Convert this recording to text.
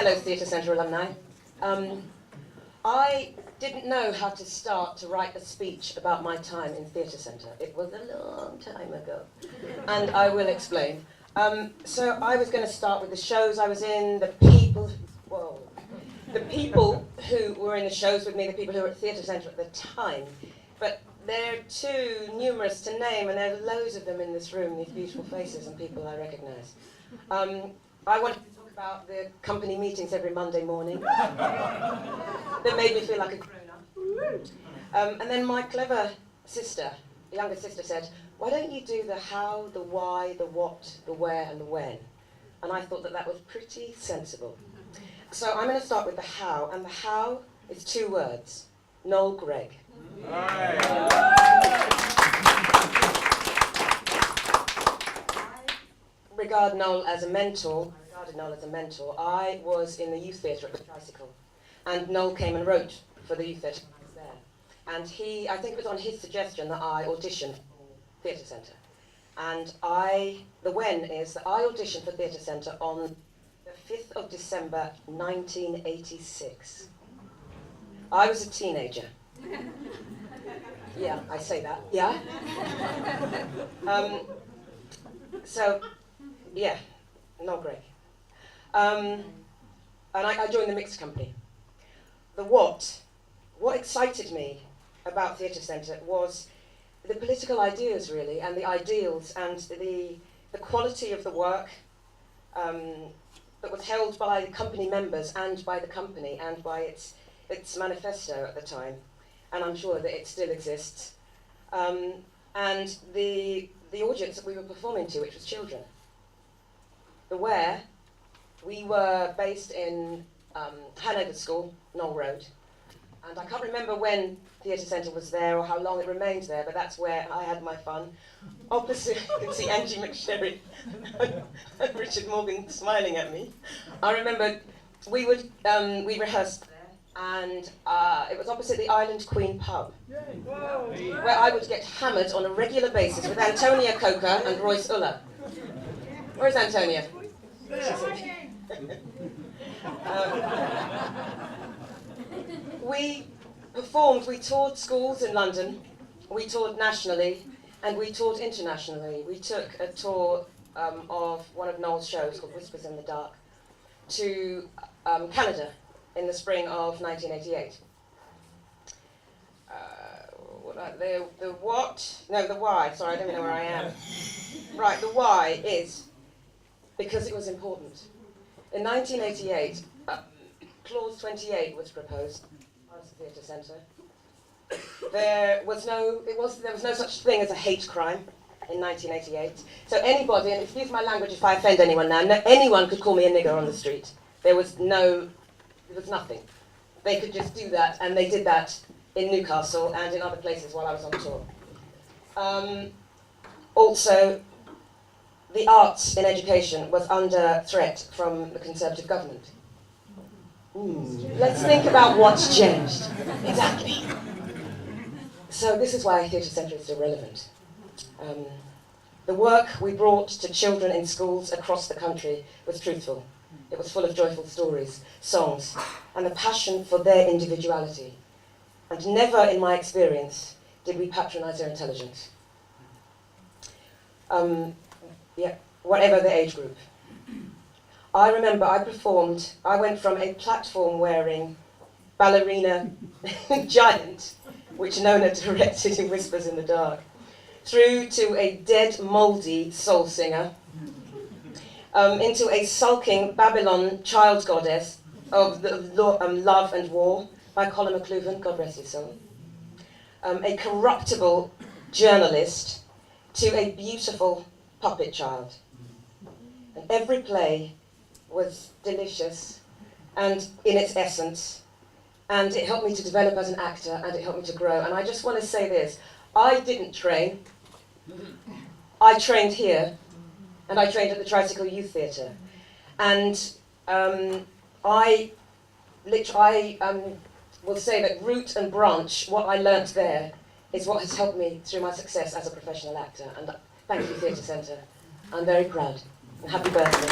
Hello, Theatre Centre alumni. I didn't know how to start to write a speech about my time in Theatre Centre. It was a long time ago, and I will explain. So I was going to start with the shows I was in, the people who were in the shows with me, the people who were at Theatre Centre at the time. But they're too numerous to name, and there are loads of them in this room, these beautiful faces and people I recognise. I wanted to talk about the company meetings every Monday morning that made me feel like a grown-up. And then my clever sister, younger sister, said, why don't you do the how, the why, the what, the where, and the when? And I thought that that was pretty sensible. So I'm going to start with the how, and the how is 2 words, Noel Gregg. I regarded Noel as a mentor. I was in the youth theatre at the Tricycle, and Noel came and wrote for the youth theatre when I was there. And I think it was on his suggestion that I auditioned for Theatre Centre. And the when is that I auditioned for Theatre Centre on the 5th of December 1986. I was a teenager. Yeah, I say that. Yeah. So, yeah, Noel Gregg. And I joined the mixed company. The what excited me about Theatre Centre was the political ideas, really, and the ideals, and the quality of the work that was held by the company members and by the company and by its manifesto at the time. And I'm sure that it still exists. And the audience that we were performing to, which was children. The where, we were based in Hanover School, Knoll Road. And I can't remember when Theatre Centre was there or how long it remained there, but that's where I had my fun. Opposite, you can see Angie McSherry and Richard Morgan smiling at me. I remember we rehearsed there, and it was opposite the Island Queen pub, where I would get hammered on a regular basis with Antonia Coker and Royce Uller. Where's Antonia? We performed, we toured schools in London, we toured nationally, and we toured internationally. We took a tour of one of Noel's shows called Whispers in the Dark to Canada in the spring of 1988. The why, sorry, I don't even know where I am. Right, the why is because it was important. In 1988, Clause 28 was proposed by the Theatre Centre. There was no such thing as a hate crime in 1988. So anybody, and excuse my language if I offend anyone now, anyone could call me a nigger on the street. There was nothing. They could just do that, and they did that in Newcastle and in other places while I was on tour. Also, the arts in education was under threat from the Conservative government. Let's think about what's changed. Exactly. So this is why Theatre Centre is still relevant. The work we brought to children in schools across the country was truthful. It was full of joyful stories, songs, and the passion for their individuality. And never, in my experience, did we patronise their intelligence. Whatever the age group. I remember I went from a platform-wearing ballerina giant, which Nona directed in Whispers in the Dark, through to a dead, mouldy soul singer, into a sulking Babylon child goddess of love and war by Colin McLuhan, God rest his soul, a corruptible journalist to a beautiful puppet child. And every play was delicious and in its essence, and it helped me to develop as an actor, and it helped me to grow. And I just want to say this, I didn't train. I trained here, and I trained at the Tricycle Youth Theatre. And I will say that root and branch, what I learnt there, is what has helped me through my success as a professional actor. And thank you, Theatre Centre. I'm very proud. And happy birthday.